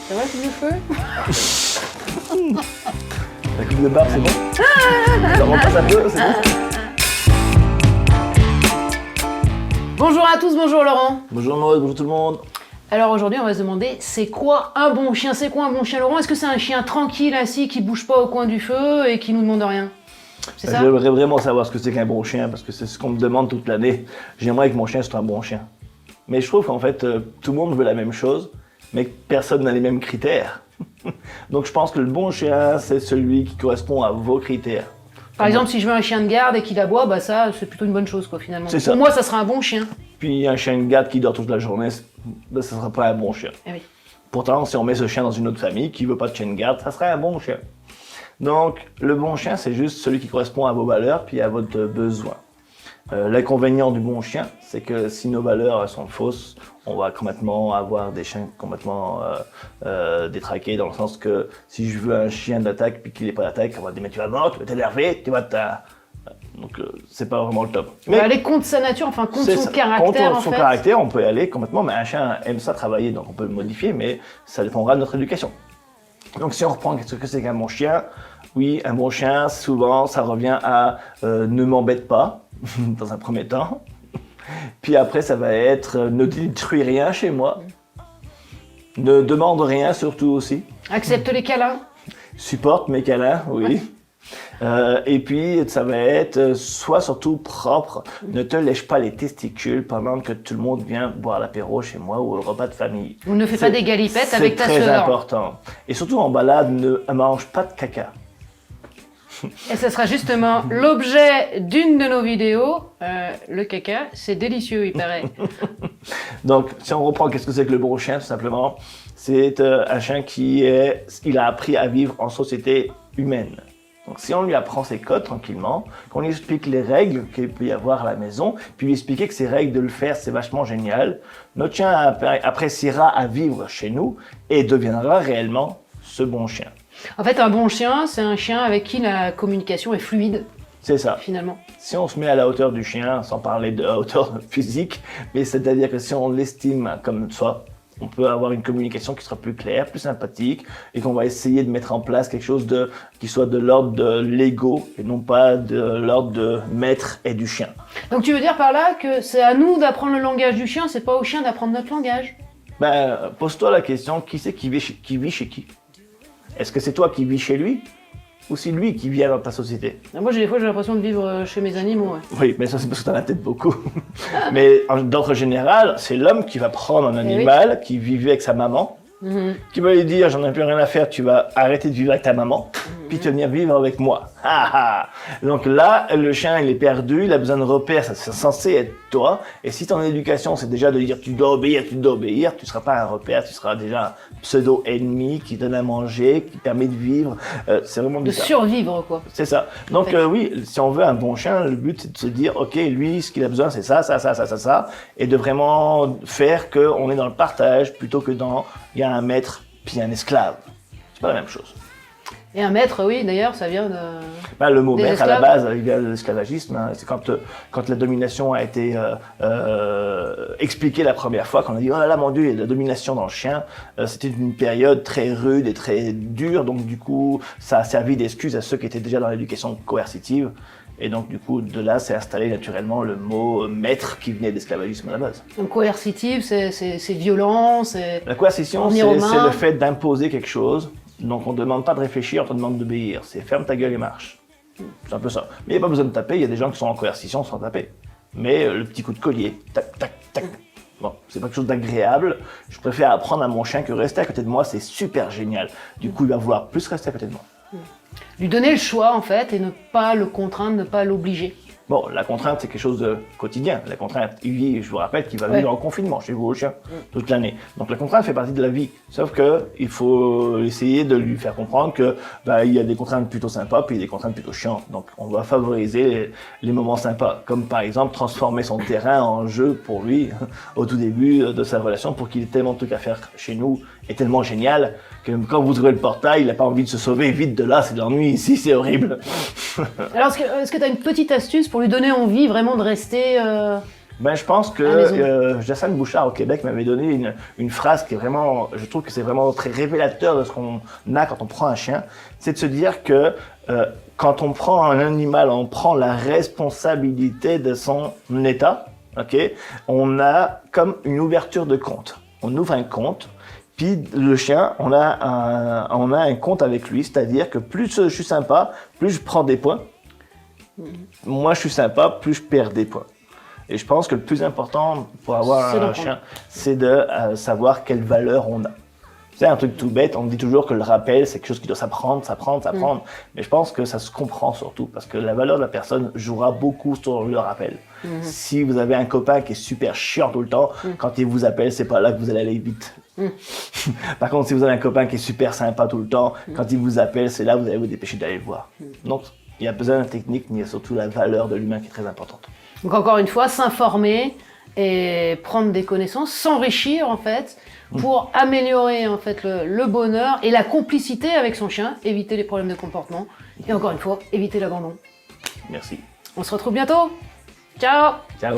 Ça va, coupe de feu? La coupe de barre, c'est bon. Ça repasse un peu, c'est bon. Bonjour à tous, bonjour Laurent. Bonjour Maud, bonjour tout le monde. Alors aujourd'hui, on va se demander, c'est quoi un bon chien? C'est quoi un bon chien, Laurent? Est-ce que c'est un chien tranquille, assis, qui bouge pas au coin du feu et qui nous demande rien? C'est ça? J'aimerais vraiment savoir ce que c'est qu'un bon chien, parce que c'est ce qu'on me demande toute l'année. J'aimerais que mon chien soit un bon chien. Mais je trouve qu'en fait, tout le monde veut la même chose, mais personne n'a les mêmes critères. Donc je pense que le bon chien, c'est celui qui correspond à vos critères. Par exemple, si je veux un chien de garde et qu'il aboie, bah ça, c'est plutôt une bonne chose, quoi, finalement. C'est ça. Pour moi, ça sera un bon chien. Puis un chien de garde qui dort toute la journée, ben, ça ne sera pas un bon chien. Eh oui. Pourtant, si on met ce chien dans une autre famille qui ne veut pas de chien de garde, ça serait un bon chien. Donc, le bon chien, c'est juste celui qui correspond à vos valeurs puis à votre besoin. L'inconvénient du bon chien, c'est que si nos valeurs sont fausses, on va complètement avoir des chiens complètement détraqués, dans le sens que si je veux un chien d'attaque puis qu'il n'est pas d'attaque, on va dire mais tu vas mordre, tu vas t'énerver, tu vas Donc c'est pas vraiment le top. On va aller contre sa nature, enfin contre son caractère, contre son caractère, on peut y aller complètement, mais un chien aime ça travailler, donc on peut le modifier, mais ça dépendra de notre éducation. Donc si on reprend ce que c'est qu'un bon chien, oui, un bon chien, souvent ça revient à ne m'embête pas, dans un premier temps. Puis après ça va être ne détruis rien chez moi, ne demande rien surtout aussi. Accepte les câlins. Supporte mes câlins, oui. Et puis, ça va être sois surtout propre, ne te lèche pas les testicules pendant que tout le monde vient boire l'apéro chez moi ou au repas de famille. Ou ne fais pas des galipettes avec ta sœur. C'est très important. Et surtout en balade, ne mange pas de caca. Et ce sera justement l'objet d'une de nos vidéos. Le caca, c'est délicieux, il paraît. Donc, si on reprend, qu'est-ce que c'est que le bon chien, tout simplement? C'est un chien il a appris à vivre en société humaine. Donc si on lui apprend ses codes tranquillement, qu'on lui explique les règles qu'il peut y avoir à la maison, puis lui expliquer que ces règles de le faire, c'est vachement génial, notre chien appréciera à vivre chez nous et deviendra réellement ce bon chien. En fait, un bon chien, c'est un chien avec qui la communication est fluide. C'est ça. Finalement. Si on se met à la hauteur du chien, sans parler de la hauteur physique, mais c'est-à-dire que si on l'estime comme soi, on peut avoir une communication qui sera plus claire, plus sympathique, et qu'on va essayer de mettre en place quelque chose qui soit de l'ordre de l'ego, et non pas de l'ordre de maître et du chien. Donc tu veux dire par là que c'est à nous d'apprendre le langage du chien, c'est pas au chien d'apprendre notre langage? Ben, pose-toi la question, qui c'est qui vit chez qui? Est-ce que c'est toi qui vis chez lui? Ou c'est lui qui vient dans ta société? Moi, des fois, j'ai l'impression de vivre chez mes animaux. Ouais. Oui, mais ça, c'est parce que t'en as peut-être beaucoup. Mais d'ordre général, c'est l'homme qui va prendre un animal qui vivait avec sa maman, qui va lui dire, j'en ai plus rien à faire, tu vas arrêter de vivre avec ta maman, puis tu vas venir vivre avec moi. Donc là, le chien, il est perdu, il a besoin de repères, ça c'est censé être toi. Et si ton éducation, c'est déjà de dire, tu dois obéir, tu seras pas un repère, tu seras déjà un pseudo-ennemi qui donne à manger, qui permet de vivre. C'est vraiment bizarre. De survivre, quoi. C'est ça. Donc oui, si on veut un bon chien, le but c'est de se dire, ok, lui, ce qu'il a besoin, c'est ça, et de vraiment faire qu'on est dans le partage plutôt que il y a un maître puis un esclave. C'est pas la même chose. Et un maître, oui, d'ailleurs, ça vient de... Le mot des maître, esclaves. à la base, il vient de l'esclavagisme. Hein. C'est quand la domination a été expliquée la première fois, qu'on a dit « Oh là là, mon Dieu, il y a de la domination dans le chien ». C'était une période très rude et très dure, donc du coup, ça a servi d'excuse à ceux qui étaient déjà dans l'éducation coercitive. Et donc, du coup, de là, s'est installé naturellement le mot maître qui venait de l'esclavagisme à la base. Donc, coercitive, c'est violent, c'est... La coercition, c'est le fait d'imposer quelque chose. Donc, on ne demande pas de réfléchir, on te demande d'obéir. C'est ferme ta gueule et marche. C'est un peu ça. Mais il n'y a pas besoin de taper, il y a des gens qui sont en coercition sans taper. Mais le petit coup de collier, tac, tac, tac. Bon, c'est pas quelque chose d'agréable. Je préfère apprendre à mon chien que rester à côté de moi, c'est super génial. Du coup, il va vouloir plus rester à côté de moi. Lui donner le choix, en fait, et ne pas le contraindre, ne pas l'obliger. Bon, la contrainte, c'est quelque chose de quotidien. La contrainte, je vous rappelle qu'il va vivre en confinement chez vous au chien toute l'année. Donc la contrainte fait partie de la vie. Sauf que il faut essayer de lui faire comprendre que il y a des contraintes plutôt sympas puis des contraintes plutôt chiantes. Donc on va favoriser les moments sympas, comme par exemple transformer son terrain en jeu pour lui au tout début de sa relation, pour qu'il ait tellement de trucs à faire chez nous et tellement génial que quand vous trouvez le portail, il n'a pas envie de se sauver vite de là, c'est de l'ennui ici, c'est horrible. Alors est-ce que tu as une petite astuce pour lui donner envie vraiment de rester Ben, je pense À la maison. que Jassane Bouchard au Québec m'avait donné une phrase qui est vraiment, je trouve que c'est vraiment très révélateur de ce qu'on a quand on prend un chien. C'est de se dire que quand on prend un animal, on prend la responsabilité de son état. Ok, on a comme une ouverture de compte. On ouvre un compte. Puis le chien, on a un compte avec lui, c'est-à-dire que plus je suis sympa, plus je prends des points. Moi, je suis sympa, plus je perds des points. Et je pense que le plus important pour avoir C'est d'en un prendre. chien, c'est de savoir quelle valeur on a. C'est un truc tout bête, on dit toujours que le rappel, c'est quelque chose qui doit s'apprendre. Mais je pense que ça se comprend surtout, parce que la valeur de la personne jouera beaucoup sur le rappel. Si vous avez un copain qui est super chiant tout le temps, quand il vous appelle, c'est pas là que vous allez aller vite. Par contre, si vous avez un copain qui est super sympa tout le temps, quand il vous appelle, c'est là que vous allez vous dépêcher d'aller le voir. Donc, il y a besoin de technique, mais il y a surtout la valeur de l'humain qui est très importante. Donc encore une fois, s'informer et prendre des connaissances, s'enrichir en fait, pour améliorer en fait le bonheur et la complicité avec son chien, éviter les problèmes de comportement et encore une fois, éviter l'abandon. Merci. On se retrouve bientôt. Ciao! Ciao.